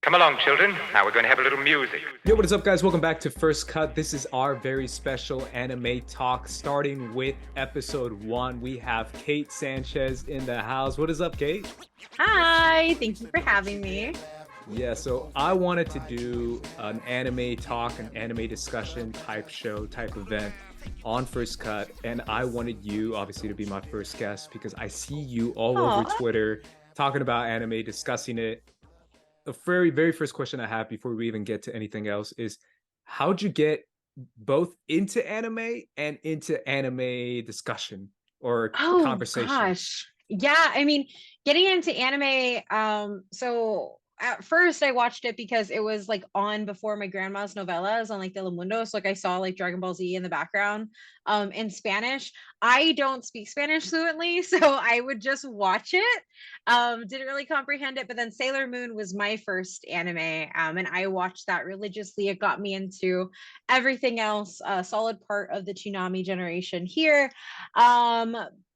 Come along, children. Now we're going to have a little music. Yo, what is up, guys? Welcome back to First Cut. This is our very special anime talk, starting with episode 1. We have Kate Sánchez in the house. What is up, Kate? Hi, thank you for having me. Yeah, so I wanted to do an anime talk, an anime discussion type show, type event on First Cut, and I wanted you, obviously, to be my first guest because I see you all over Twitter talking about anime, discussing it. The very first question I have before we even get to anything else is, how'd you get both into anime and into anime discussion or conversation? Gosh. Yeah, I mean, getting into anime, so at first I watched it because it was like on before my grandma's novellas on like Telemundo. So like I saw like Dragon Ball Z in the background in Spanish. I don't speak Spanish fluently, so I would just watch it. Didn't really comprehend it, but then Sailor Moon was my first anime, and I watched that religiously. It got me into everything else, a solid part of the Toonami generation here.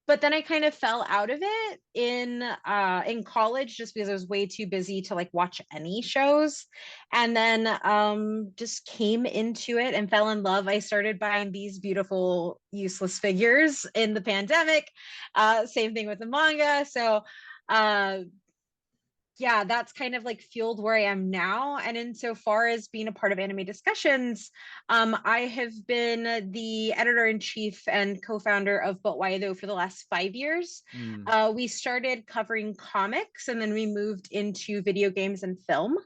But then I kind of fell out of it in college just because I was way too busy to like watch any shows, and then just came into it and fell in love. I started buying these beautiful useless figures in the pandemic. Same thing with the manga. So uh yeah, that's kind of like fueled where I am now. And insofar as being a part of anime discussions, I have been the editor-in-chief and co-founder of But Why Though for the last 5 years. We started covering comics and then we moved into video games and film.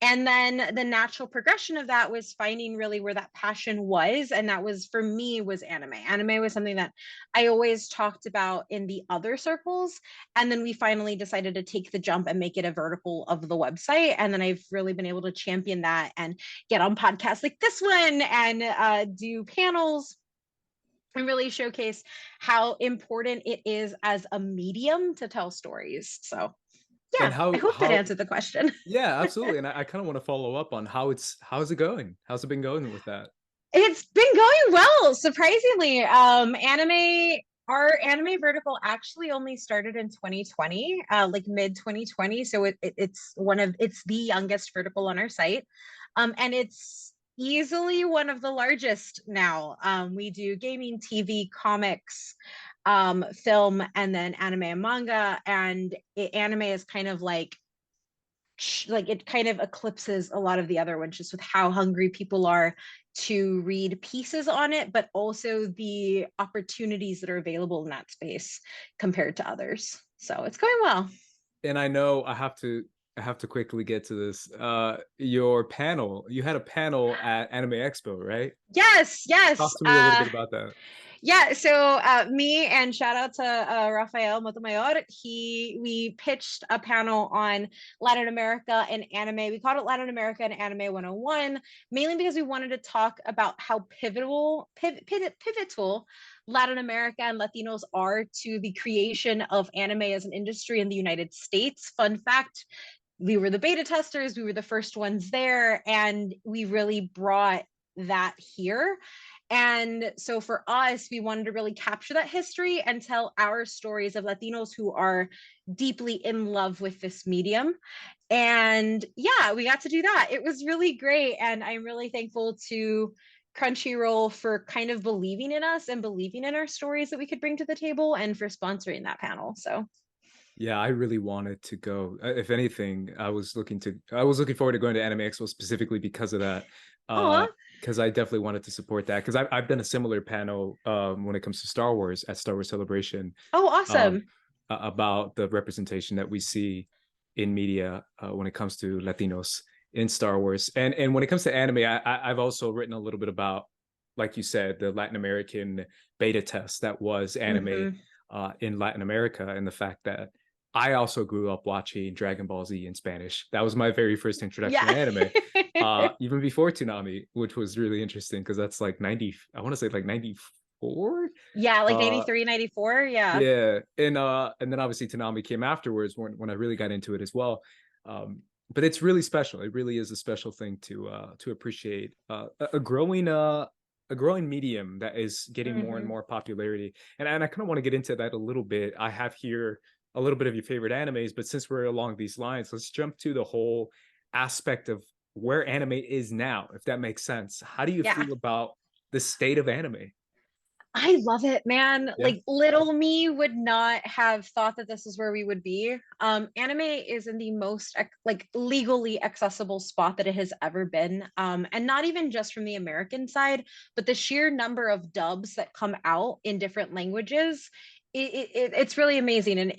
And then the natural progression of that was finding really where that passion was. And that was, for me, was anime. Anime was something that I always talked about in the other circles. And then we finally decided to take the jump and make it a vertical of the website. And then I've really been able to champion that and get on podcasts like this one and do panels and really showcase how important it is as a medium to tell stories. So And yeah, I hope that answered the question. Yeah, absolutely. And I kind of want to follow up on how's it going? How's it been going with that? It's been going well, surprisingly. Our anime vertical actually only started in 2020, like mid 2020. So it's the youngest vertical on our site. And it's easily one of the largest now. We do gaming, TV, comics, film, and then anime and manga. And anime is kind of like it kind of eclipses a lot of the other ones just with how hungry people are to read pieces on it, but also the opportunities that are available in that space compared to others. So it's going well. And I know I have to quickly get to this. Your panel, you had a panel at Anime Expo, right? Yes. Talk to me a little bit about that. Yeah, so me and shout out to Rafael Motomayor. We pitched a panel on Latin America and anime. We called it Latin America and Anime 101, mainly because we wanted to talk about how pivotal Latin America and Latinos are to the creation of anime as an industry in the United States. Fun fact, we were the beta testers, we were the first ones there, and we really brought that here. And so for us, we wanted to really capture that history and tell our stories of Latinos who are deeply in love with this medium. And yeah, we got to do that. It was really great. And I'm really thankful to Crunchyroll for kind of believing in us and believing in our stories that we could bring to the table and for sponsoring that panel. So yeah, I really wanted to go. If anything, I was looking forward to going to Anime Expo specifically because of that. Because I definitely wanted to support that. Because I've done a similar panel when it comes to Star Wars at Star Wars Celebration. Oh, awesome. About the representation that we see in media when it comes to Latinos in Star Wars. And when it comes to anime, I've also written a little bit about, like you said, the Latin American beta test that was anime in Latin America, and the fact that I also grew up watching Dragon Ball Z in Spanish. That was my very first introduction to anime, even before Toonami, which was really interesting because that's like 90, I want to say like 94. Yeah, like 93, 94. Yeah. Yeah. And then obviously Toonami came afterwards when I really got into it as well. But it's really special. It really is a special thing to appreciate a growing medium that is getting more and more popularity. And I kind of want to get into that a little bit. I have here a little bit of your favorite animes, but since we're along these lines, let's jump to the whole aspect of where anime is now, if that makes sense. How do you Yeah. feel about the state of anime? I love it, man. Yeah. Like little me would not have thought that this is where we would be. Anime is in the most like legally accessible spot that it has ever been. And not even just from the American side, but the sheer number of dubs that come out in different languages, it's really amazing. And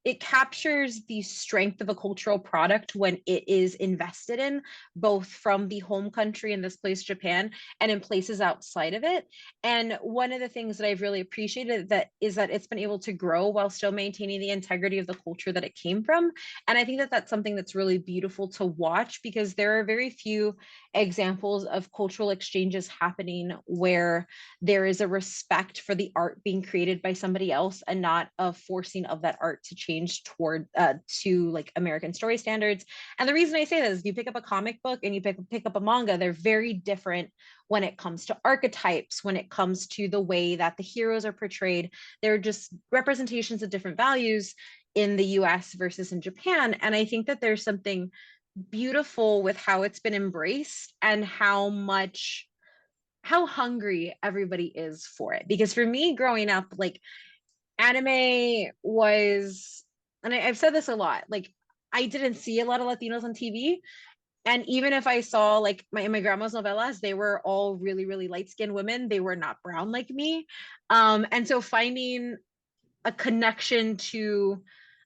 it captures the strength of a cultural product when it is invested in, both from the home country, in this place, Japan, and in places outside of it. And one of the things that I've really appreciated that is that it's been able to grow while still maintaining the integrity of the culture that it came from. And I think that that's something that's really beautiful to watch, because there are very few examples of cultural exchanges happening where there is a respect for the art being created by somebody else and not a forcing of that art to change toward to like American story standards. And the reason I say that is, if you pick up a comic book and you pick up a manga, they're very different when it comes to archetypes, when it comes to the way that the heroes are portrayed. They're just representations of different values in the US versus in Japan. And I think that there's something beautiful with how it's been embraced and how hungry everybody is for it. Because for me growing up, like anime was, and I've said this a lot, like I didn't see a lot of Latinos on TV. And even if I saw like my grandma's novelas, they were all really, really light-skinned women. They were not brown like me. And so finding a connection to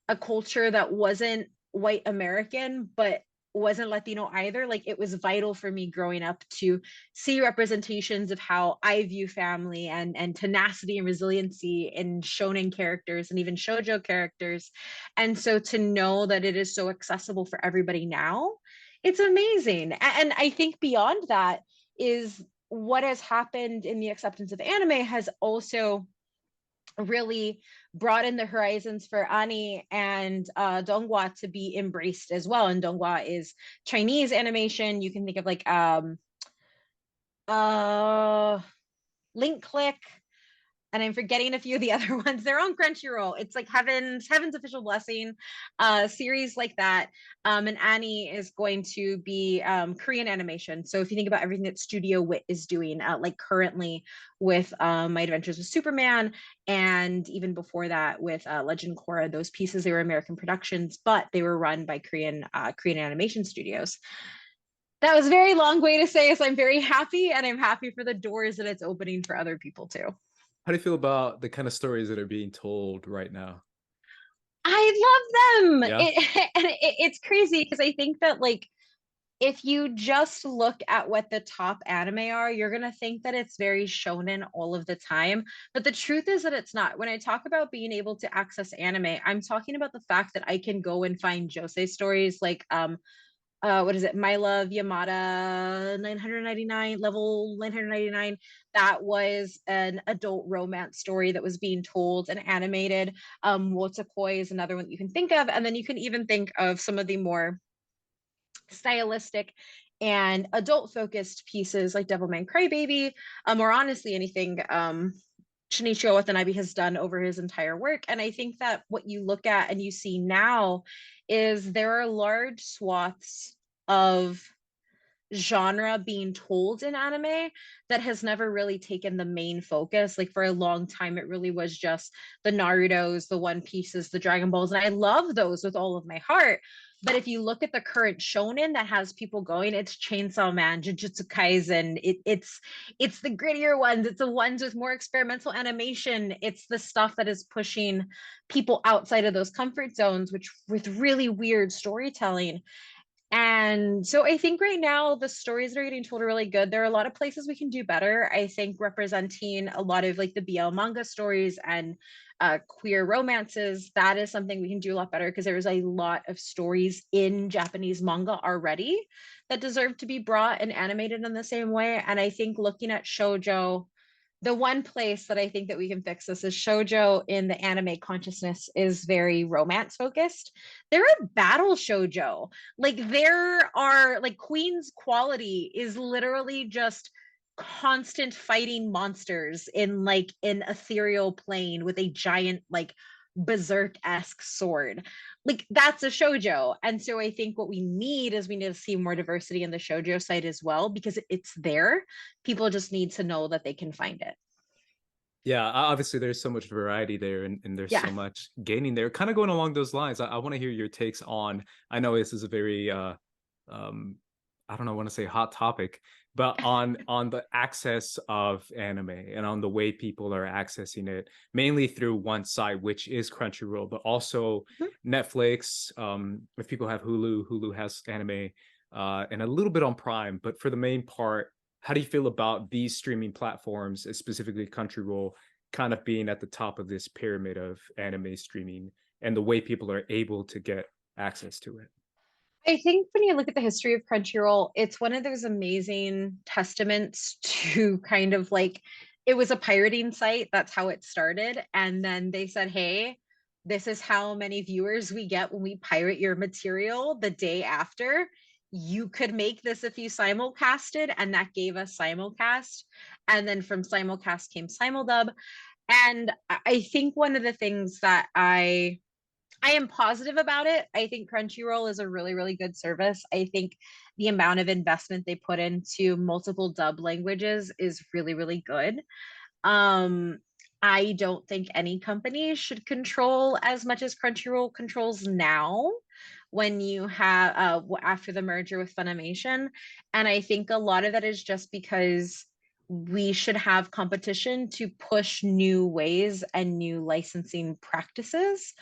a culture that wasn't white American, but wasn't Latino either, like it was vital for me growing up to see representations of how I view family and tenacity and resiliency in shonen characters and even shoujo characters. And so to know that it is so accessible for everybody now, it's amazing. And I think beyond that is what has happened in the acceptance of anime has also really broadened the horizons for Ani and Donghua to be embraced as well. And Donghua is Chinese animation. You can think of like Link Click, and I'm forgetting a few of the other ones. They're on Crunchyroll. It's like Heaven's Official Blessing, series like that. And Annie is going to be Korean animation. So if you think about everything that Studio Wit is doing, like currently with My Adventures with Superman, and even before that with Legend Korra, those pieces, they were American productions, but they were run by Korean animation studios. That was a very long way to say, so I'm very happy, and I'm happy for the doors that it's opening for other people too. How do you feel about the kind of stories that are being told right now? I love them. Yeah. It's crazy because I think that like if you just look at what the top anime are, you're gonna think that it's very shonen all of the time. But the truth is that it's not. When I talk about being able to access anime, I'm talking about the fact that I can go and find josei stories like what is it, My Love Yamada 999, level 999. That was an adult romance story that was being told and animated. Wotakoi is another one that you can think of, and then you can even think of some of the more stylistic and adult focused pieces like Devilman Crybaby, or honestly anything Shinichiro Watanabe has done over his entire work. And I think that what you look at and you see now is there are large swaths of genre being told in anime that has never really taken the main focus. Like for a long time, it really was just the Narutos, the One Pieces, the Dragon Balls, and I love those with all of my heart. But if you look at the current shonen that has people going, it's Chainsaw Man, Jujutsu Kaisen. It's the grittier ones. It's the ones with more experimental animation. It's the stuff that is pushing people outside of those comfort zones, which with really weird storytelling. And so I think right now the stories that are getting told are really good. There are a lot of places we can do better. I think representing a lot of like the BL manga stories and queer romances, that is something we can do a lot better because there's a lot of stories in Japanese manga already that deserve to be brought and animated in the same way. And I think looking at shoujo, the one place that I think that we can fix this is shoujo in the anime consciousness is very romance focused. There are battle shoujo. Like there are like Queen's Quality is literally just constant fighting monsters in like an ethereal plane with a giant like berserk-esque sword. Like that's a shoujo. And so I think what we need is we need to see more diversity in the shoujo side as well, because it's there. People just need to know that they can find it. Yeah, obviously there's so much variety there, and there's Yeah. so much gaining there. Kind of going along those lines, I want to hear your takes on. I know this is a very, um, I don't know, I want to say hot topic, but on the access of anime and on the way people are accessing it, mainly through one site, which is Crunchyroll, but also Mhm. Netflix. If people have Hulu, Hulu has anime, and a little bit on Prime. But for the main part, how do you feel about these streaming platforms, specifically Crunchyroll, kind of being at the top of this pyramid of anime streaming and the way people are able to get access to it? I think when you look at the history of Crunchyroll, it's one of those amazing testaments to kind of like it was a pirating site. That's how it started. And then they said, hey, this is how many viewers we get when we pirate your material the day after. You could make this if you simulcasted, and that gave us simulcast. And then from simulcast came simuldub. And I think one of the things that I am positive about it. I think Crunchyroll is a really, really good service. I think the amount of investment they put into multiple dub languages is really, really good. Um, I don't think any company should control as much as Crunchyroll controls now when you have after the merger with Funimation. And I think a lot of that is just because we should have competition to push new ways and new licensing practices.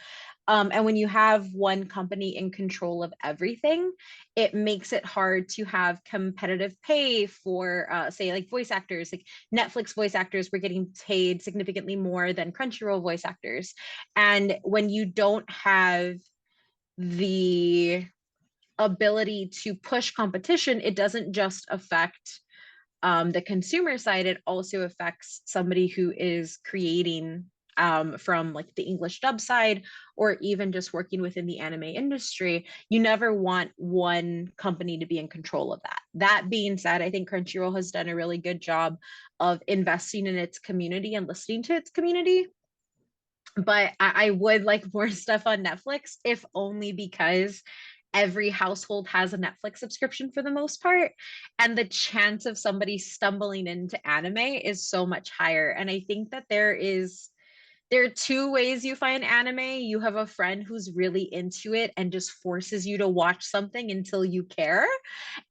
And when you have one company in control of everything, it makes it hard to have competitive pay for, say, like voice actors. Like Netflix voice actors were getting paid significantly more than Crunchyroll voice actors. And when you don't have the ability to push competition, it doesn't just affect the consumer side, it also affects somebody who is creating from like the English dub side or even just working within the anime industry. You never want one company to be in control of that. That being said, I think Crunchyroll has done a really good job of investing in its community and listening to its community. But I would like more stuff on Netflix, if only because every household has a Netflix subscription for the most part. And the chance of somebody stumbling into anime is so much higher. And I think that there are two ways you find anime. You have a friend who's really into it and just forces you to watch something until you care.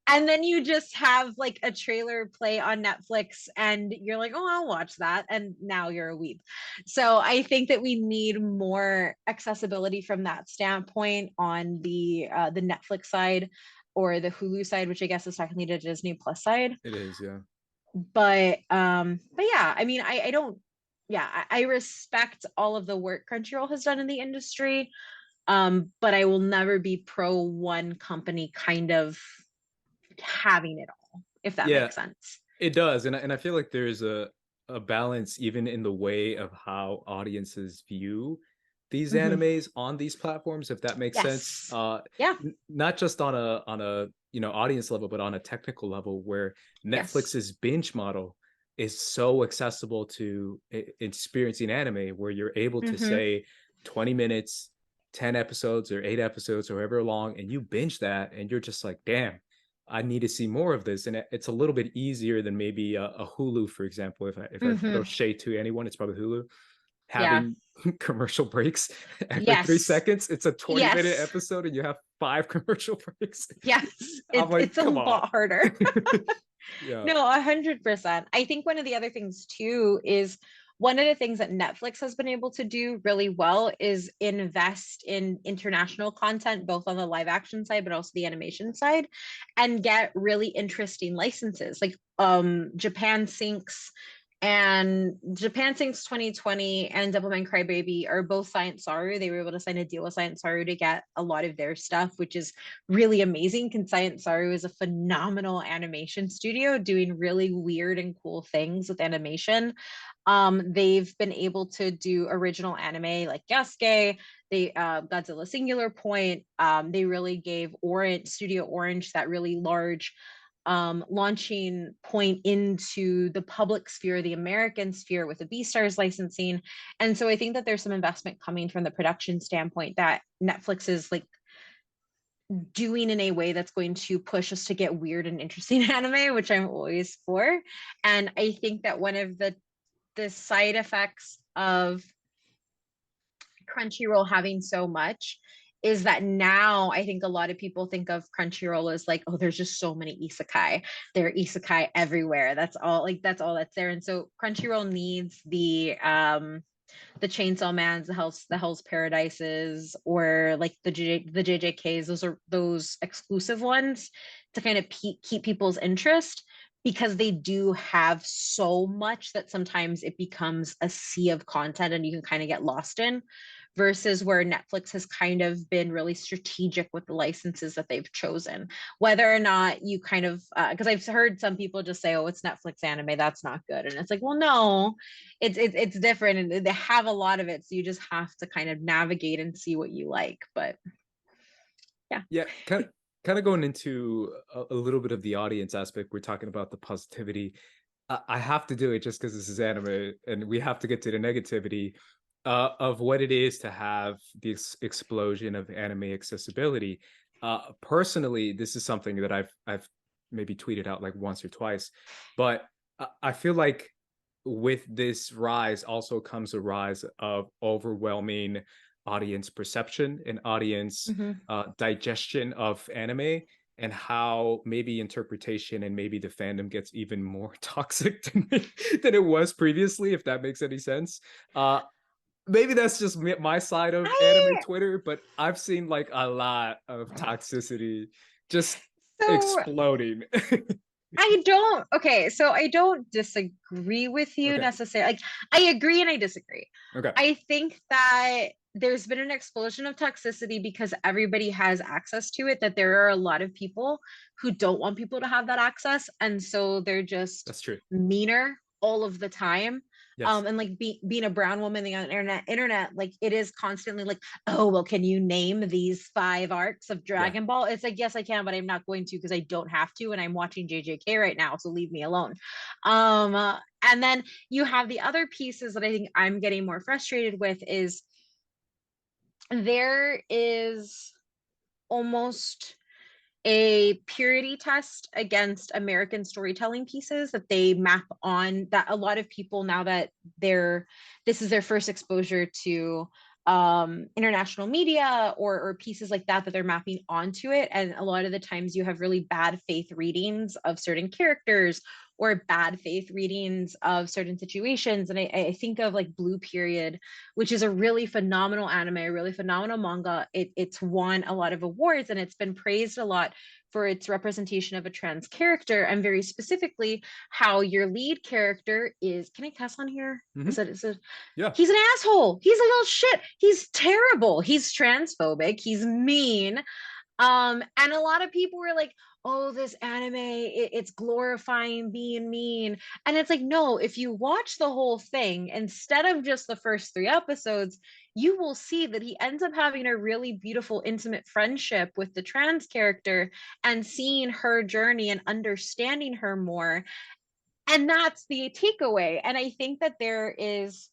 And then you just have like a trailer play on Netflix and you're like, oh, I'll watch that. And now you're a weeb. So I think that we need more accessibility from that standpoint on the Netflix side or the Hulu side, which I guess is technically the Disney Plus side. It is, yeah. But yeah, I mean, I don't, yeah, I respect all of the work Crunchyroll has done in the industry. But I will never be pro one company kind of having it all, if that Yeah, makes sense. it does. And I feel like there's a balance even in the way of how audiences view these Mhm. animes on these platforms, if that makes sense. Yes. Yeah. Not just on a audience level, but on a technical level, where Yes. Netflix's binge model is so accessible to experiencing anime, where you're able to Hmm. say 20 minutes, 10 episodes or 8 episodes, or however long, and you binge that and you're just like, damn, I need to see more of this. And it's a little bit easier than maybe a Hulu, for example. If I throw Hmm. shade to anyone, it's probably Hulu Yeah. having commercial breaks every three Yes. seconds. It's a 20-minute Yes. episode and you have 5 commercial breaks. Yes. I'm like, It's a come on. lot harder. Yeah. No, 100%. I think one of the other things too is one of the things that Netflix has been able to do really well is invest in international content, both on the live action side, but also the animation side, and get really interesting licenses. Like Japan Sinks 2020 and Devilman Crybaby are both Science Saru. They were able to sign a deal with Science Saru to get a lot of their stuff, which is really amazing because Science Saru is a phenomenal animation studio doing really weird and cool things with animation. They've been able to do original anime like Yasuke, they Godzilla Singular Point. They really gave Orange Studio Orange that really large launching point into the public sphere, the American sphere with the Beastars licensing. And so I think that there's some investment coming from the production standpoint that Netflix is like doing in a way that's going to push us to get weird and interesting anime, which I'm always for. And I think that one of the side effects of Crunchyroll having so much is that now I think a lot of people think of Crunchyroll as like, oh, there's just so many isekai. There are isekai everywhere. That's all that's there. And so Crunchyroll needs the Chainsaw Mans, the Hell's Paradises, or like the JJKs. Those are those exclusive ones to kind of keep people's interest, because they do have so much that sometimes it becomes a sea of content and you can kind of get lost in, versus where Netflix has kind of been really strategic with the licenses that they've chosen. Whether or not you kind of, because I've heard some people just say, oh, it's Netflix anime, that's not good. And it's like, well, no, it's different. And they have a lot of it. So you just have to kind of navigate and see what you like. But yeah. Yeah, kind of going into a little bit of the audience aspect. We're talking about the positivity. I have to do it just because this is anime, and we have to get to the negativity of what it is to have this explosion of anime accessibility. Personally, this is something that I've maybe tweeted out like once or twice, but I feel like with this rise also comes a rise of overwhelming audience perception and audience digestion of anime, and how maybe interpretation and maybe the fandom gets even more toxic than it was previously, if that makes any sense. Maybe that's just my side of anime Twitter, but I've seen like a lot of toxicity just exploding. So I don't disagree with you necessarily. Like, I agree and I disagree. I think that there's been an explosion of toxicity because everybody has access to it, that there are a lot of people who don't want people to have that access. And so they're just meaner all of the time. Yes. And like being a brown woman on the internet, like it is constantly like, oh, well, can you name these 5 arcs of Dragon Ball? It's like, yes, I can, but I'm not going to because I don't have to. And I'm watching JJK right now, so leave me alone. And then you have the other pieces that I think I'm getting more frustrated with is there is almost a purity test against American storytelling pieces that they map on, that a lot of people, now that this is their first exposure to international media or pieces like that they're mapping onto it. And a lot of the times you have really bad faith readings of certain characters or bad faith readings of certain situations. And I think of like Blue Period, which is a really phenomenal anime, a really phenomenal manga. It's won a lot of awards and it's been praised a lot for its representation of a trans character, and very specifically how your lead character is, can I cuss on here? Yeah. He's an asshole. He's a little shit. He's terrible. He's transphobic. He's mean. And a lot of people were like, oh, this anime, it's glorifying being mean. And it's like, no, if you watch the whole thing, instead of just the first 3 episodes, you will see that he ends up having a really beautiful, intimate friendship with the trans character and seeing her journey and understanding her more. And that's the takeaway. And I think that there is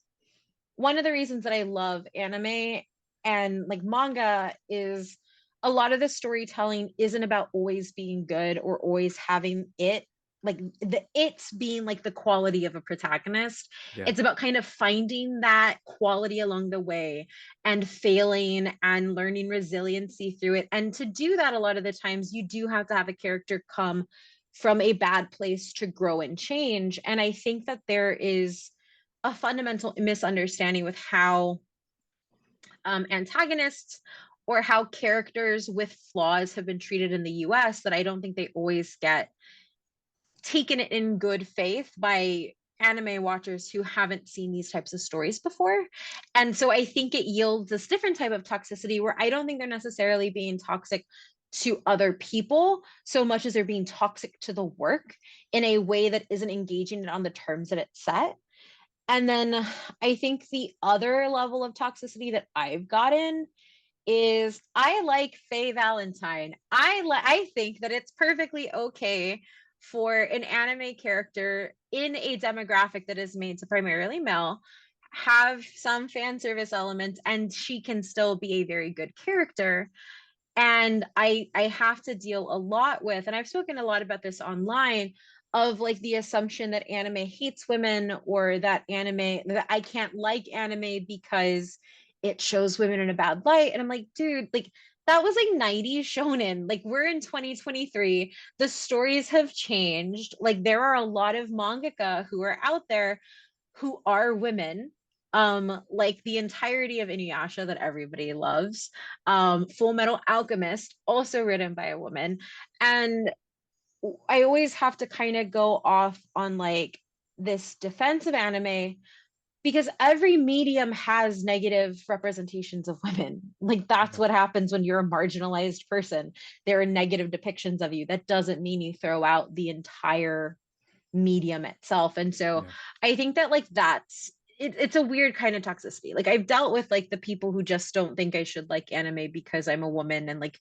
one of the reasons that I love anime and like manga is a lot of the storytelling isn't about always being good or always having it like it's being like the quality of a protagonist. It's about kind of finding that quality along the way and failing and learning resiliency through it. And to do that, a lot of the times you do have to have a character come from a bad place to grow and change. And I think that there is a fundamental misunderstanding with how antagonists or how characters with flaws have been treated in the US, that I don't think they always get taken in good faith by anime watchers who haven't seen these types of stories before. And so I think it yields this different type of toxicity where I don't think they're necessarily being toxic to other people so much as they're being toxic to the work in a way that isn't engaging it on the terms that it's set. And then I think the other level of toxicity that I've gotten is I like Faye Valentine. I think that it's perfectly okay for an anime character in a demographic that is made to primarily male have some fan service elements, and she can still be a very good character. And I have to deal a lot with, and I've spoken a lot about this online, of like the assumption that anime hates women, or that I can't like anime because it shows women in a bad light. And I'm like, dude, like that was like 90s shonen. Like we're in 2023. The stories have changed. Like there are a lot of mangaka who are out there who are women, like the entirety of Inuyasha that everybody loves, Full Metal Alchemist, also written by a woman. And I always have to kind of go off on like this defense of anime, because every medium has negative representations of women. Like that's what happens when you're a marginalized person. There are negative depictions of you. That doesn't mean you throw out the entire medium itself. And so I think that like it's a weird kind of toxicity. Like I've dealt with like the people who just don't think I should like anime because I'm a woman, and like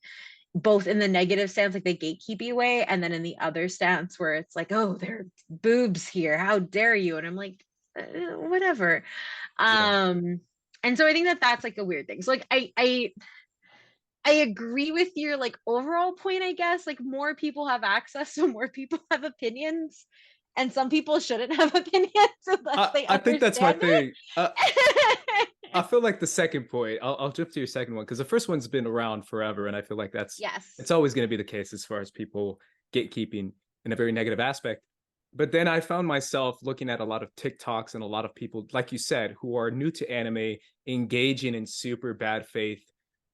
both in the negative stance, like the gatekeepy way, and then in the other stance where it's like, oh, there are boobs here, how dare you? And I'm like, whatever. And so I think that that's like a weird thing. So like I agree with your like overall point, I guess. Like more people have access, so more people have opinions, and some people shouldn't have opinions unless they I think that's my understand thing. it. I feel like the second point, I'll jump to your second one, because the first one's been around forever, and I feel like Yes. it's always going to be the case as far as people gatekeeping in a very negative aspect. But then I found myself looking at a lot of TikToks and a lot of people, like you said, who are new to anime, engaging in super bad faith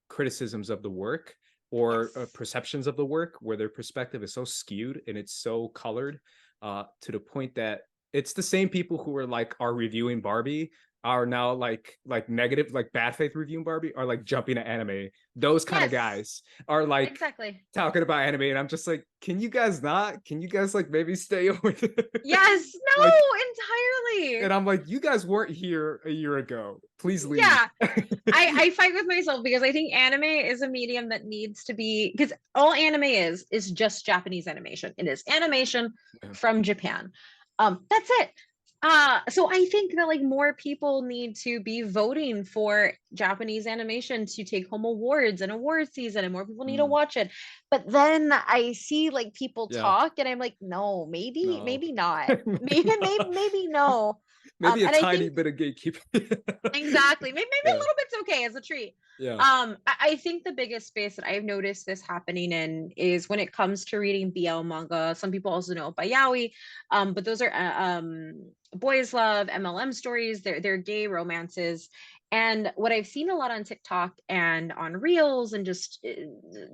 criticisms of the work, or perceptions of the work, where their perspective is so skewed and it's so colored, to the point that it's the same people who are reviewing Barbie are now like negative, like bad faith reviewing Barbie, are like jumping at anime. Those kind of guys are like exactly talking about anime, and I'm just like, can you guys like maybe stay over there? Yes, no, like, entirely. and I'm like, you guys weren't here a year ago. Please leave. Yeah. I fight with myself because I think anime is a medium that needs to be, because all anime is just Japanese animation. It is animation from Japan. That's it. So I think that like more people need to be voting for Japanese animation to take home awards and award season, and more people need to watch it. But then I see like people talk, and I'm like, no, maybe not. maybe no. Maybe a and tiny I think, bit of gatekeeping. exactly. Maybe a little bit's okay as a treat. Yeah. I think the biggest space that I've noticed this happening in is when it comes to reading BL manga. Some people also know it by yaoi, but those are boys love MLM stories. They're gay romances. And what I've seen a lot on TikTok and on Reels and just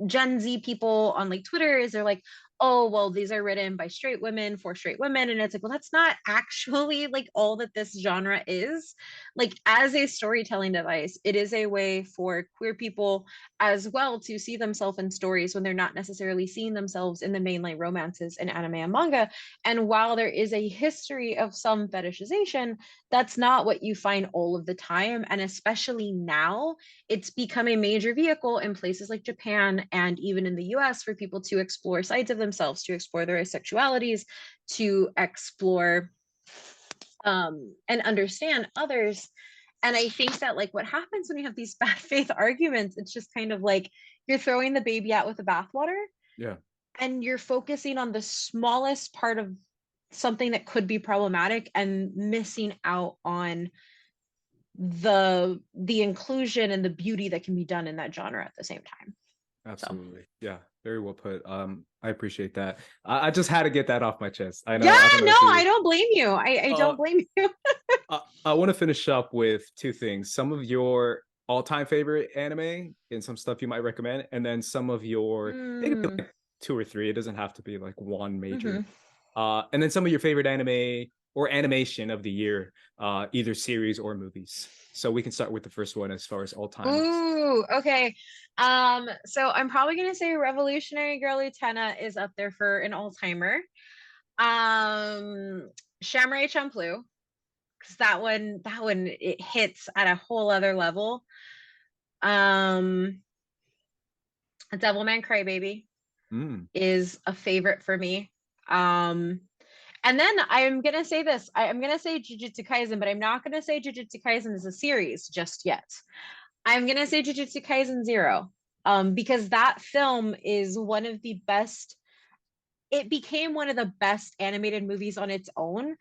Gen Z people on like Twitter is they're like, oh, well, these are written by straight women for straight women. And it's like, well, that's not actually like all that this genre is. Like, as a storytelling device, it is a way for queer people as well to see themselves in stories when they're not necessarily seeing themselves in the mainline romances in anime and manga. And while there is a history of some fetishization, that's not what you find all of the time. And especially now, it's become a major vehicle in places like Japan and even in the US for people to explore sides of themselves, to explore their sexualities, to explore and understand others. And I think that like what happens when you have these bad faith arguments, it's just kind of like you're throwing the baby out with the bathwater. Yeah. And you're focusing on the smallest part of something that could be problematic and missing out on the inclusion and the beauty that can be done in that genre at the same time. Absolutely. So. Yeah, very well put. I appreciate that. I just had to get that off my chest. I know. Yeah, I don't blame you. I don't blame you. I want to finish up with two things: some of your all-time favorite anime and some stuff you might recommend, and then some of your maybe like 2 or 3. It doesn't have to be like one major. And then some of your favorite anime or animation of the year, either series or movies. So we can start with the first one as far as all time. Ooh, okay. So I'm probably gonna say Revolutionary Girl Utena is up there for an all-timer. Samurai Champloo, because that one it hits at a whole other level. Devilman Crybaby is a favorite for me. And then I'm gonna say this. I'm gonna say Jujutsu Kaisen, but I'm not gonna say Jujutsu Kaisen is a series just yet. I'm gonna say Jujutsu Kaisen Zero, because that film is one of the best. It became one of the best animated movies on its own,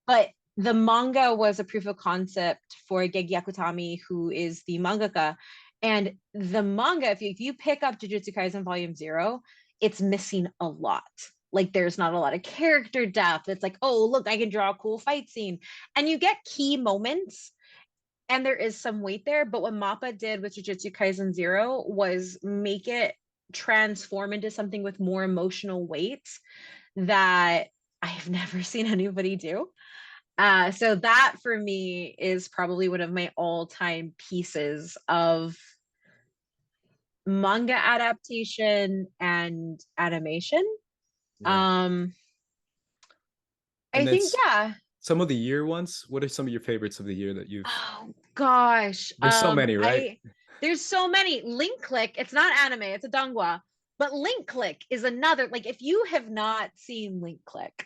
but the manga was a proof of concept for Gege Akutami, who is the mangaka. And the manga, if you pick up Jujutsu Kaisen Volume Zero, it's missing a lot. Like there's not a lot of character depth. It's like, oh, look, I can draw a cool fight scene. And you get key moments and there is some weight there. But what Mappa did with Jujutsu Kaisen Zero was make it transform into something with more emotional weight that I have never seen anybody do. So that for me is probably one of my all-time pieces of manga adaptation and animation. Yeah. I And then think, yeah. some of the year ones. What are some of your favorites of the year that you've? Oh gosh. There's so many, right? There's so many. Link Click, it's not anime, it's a donghua. But Link Click is another, like if you have not seen Link Click,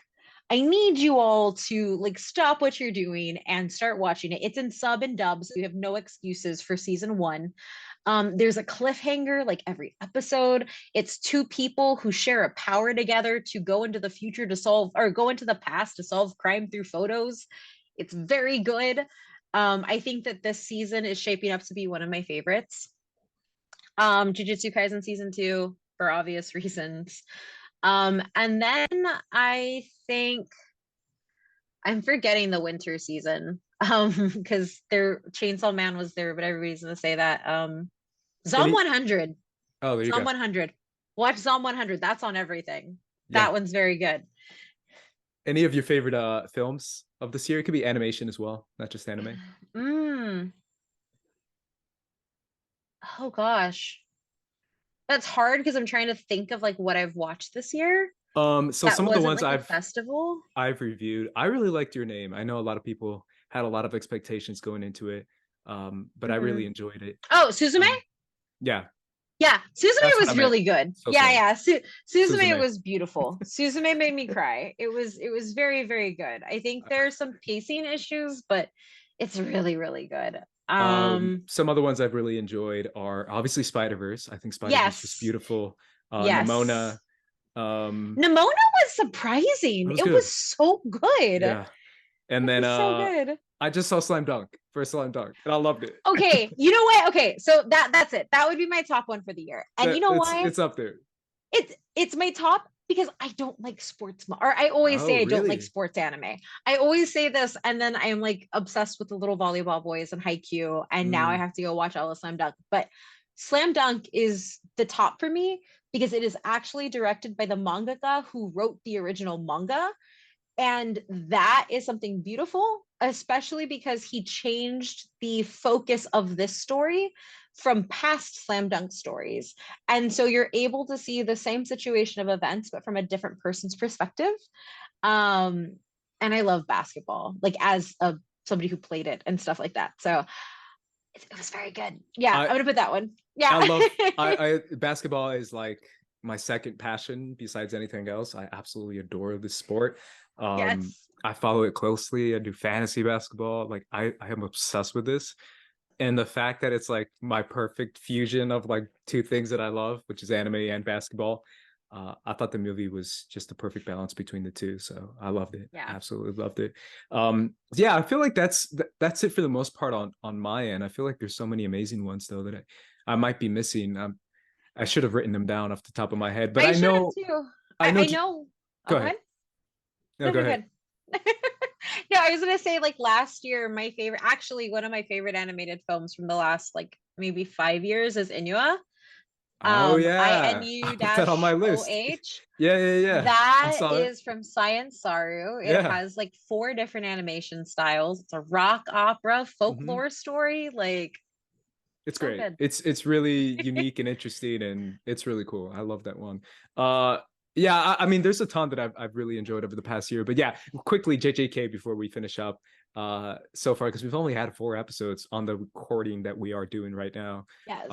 I need you all to like stop what you're doing and start watching it. It's in sub and dub, so you have no excuses for season one. There's a cliffhanger like every episode. It's two people who share a power together to go into the future to solve, or go into the past to solve crime through photos. It's very good. I think that this season is shaping up to be one of my favorites. Jujutsu Kaisen season 2 for obvious reasons. And then I think I'm forgetting the winter season because their Chainsaw Man was there, but everybody's gonna say that. Zom 100. Oh, there you Zom go. 100. Watch Zom 100. That's on everything. Yeah. That one's very good. Any of your favorite films of this year? It could be animation as well, not just anime. Oh gosh. That's hard because I'm trying to think of like what I've watched this year. So some of the ones like I've reviewed, I really liked Your Name. I know a lot of people had a lot of expectations going into it, but I really enjoyed it. Oh, Suzume? Yeah. Yeah, Suzume was really good. So yeah. Suzume was beautiful. Suzume made me cry. It was very, very good. I think there's some pacing issues, but it's really, really good. Some other ones I've really enjoyed are obviously Spider-Verse. I think Spider-Verse is beautiful. Nimona. Nimona was surprising. It was so good. Yeah. And then so good. I just saw Slam Dunk, first Slam Dunk, and I loved it. Okay, you know what? Okay, so that's it. That would be my top one for the year. And you know why? It's up there. It's my top because I don't like sports, or I always say I don't like sports anime. I always say this, and then I'm like obsessed with the little volleyball boys and Haikyuu, and now I have to go watch all of Slam Dunk. But Slam Dunk is the top for me because it is actually directed by the mangaka who wrote the original manga. And that is something beautiful, especially because he changed the focus of this story from past Slam Dunk stories. And so you're able to see the same situation of events, but from a different person's perspective. And I love basketball, like as somebody who played it and stuff like that. So it was very good. Yeah, I'm gonna put that one. Yeah. I basketball is like my second passion besides anything else. I absolutely adore this sport. I follow it closely. I do fantasy basketball. Like I am obsessed with this. And the fact that it's like my perfect fusion of like two things that I love, which is anime and basketball. I thought the movie was just the perfect balance between the two. So I loved it. Yeah, absolutely loved it. Yeah, I feel like that's it for the most part on my end. I feel like there's so many amazing ones though that I might be missing. I should have written them down off the top of my head, but I know too. I know. Go ahead. No, go ahead. No, I was gonna say like last year, one of my favorite animated films from the last like maybe 5 years is Inua. Oh yeah, I put that on my list. Yeah. That is from Science Saru. It has like 4 different animation styles. It's a rock opera folklore story. Like it's great. It's really unique and interesting, and it's really cool. I love that one. Yeah, I mean, there's a ton that I've really enjoyed over the past year. But yeah, quickly, JJK before we finish up. So far, because we've only had 4 episodes on the recording that we are doing right now. Yes.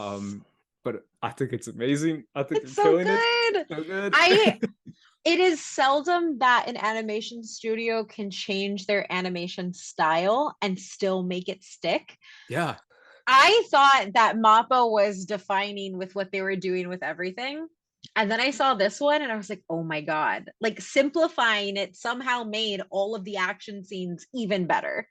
But I think it's amazing. I think it's so killing it. So good. it is seldom that an animation studio can change their animation style and still make it stick. Yeah. I thought that Mappa was defining with what they were doing with everything. And then I saw this one and I was like, oh my God, like simplifying it somehow made all of the action scenes even better.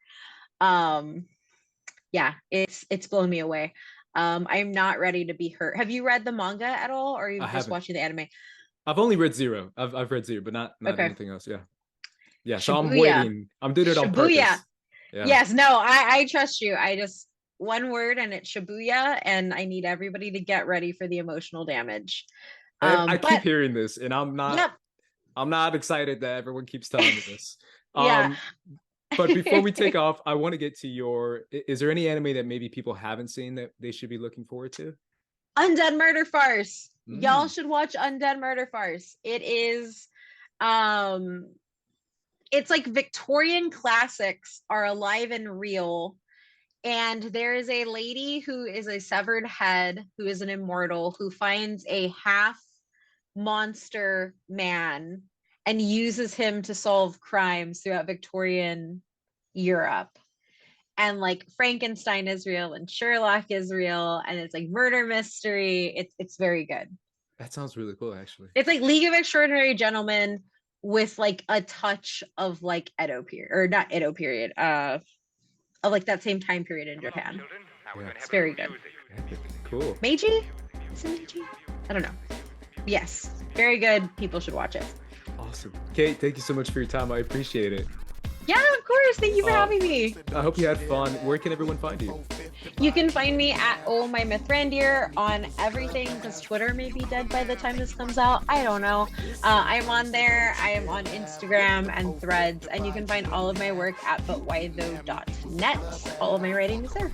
Yeah, it's blown me away. I'm not ready to be hurt. Have you read the manga at all, or are you I just haven't. watching the anime? I've only read Zero. I've read Zero, but not Okay. anything else. Yeah. Yeah. So I'm Shibuya. waiting. I'm doing it on Shibuya. purpose. Yeah. Yes, no, I trust you. I just one word and it's Shibuya, and I need everybody to get ready for the emotional damage. I keep But hearing this, and I'm yep, not excited that everyone keeps telling me this. yeah. But before we take off, I want to get to is there any anime that maybe people haven't seen that they should be looking forward to? Undead Murder Farce. Y'all Mm. should watch Undead Murder Farce. It is it's like Victorian classics are alive and real. And there is a lady who is a severed head, who is an immortal, who finds a half monster man and uses him to solve crimes throughout Victorian Europe. And like Frankenstein is real and Sherlock is real, and it's like murder mystery. It's very good. That sounds really cool, actually. It's like League of Extraordinary Gentlemen with like a touch of like Edo period, or not Edo period, of like that same time period in Japan. Yeah. It's very good. Cool. Meiji? Is it Meiji? I don't know. Yes, very good. People should watch it. Awesome. Kate, thank you so much for your time. I appreciate it. Yeah, of course. Thank you for having me. I hope you had fun. Where can everyone find you? You can find me at Oh My Myth Randier on everything, because Twitter may be dead by the time this comes out. I don't know. I'm on there. I am on Instagram and Threads, and you can find all of my work at butwhythough.net. All of my writing is there.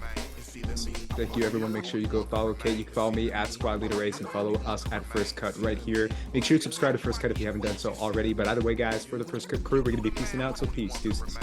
Thank you, everyone. Make sure you go follow Kate. You can follow me at Squad Leader Race and follow us at First Cut right here. Make sure you subscribe to First Cut if you haven't done so already. But either way, guys, for the First Cut crew, we're going to be peacing out. So peace. Deuces.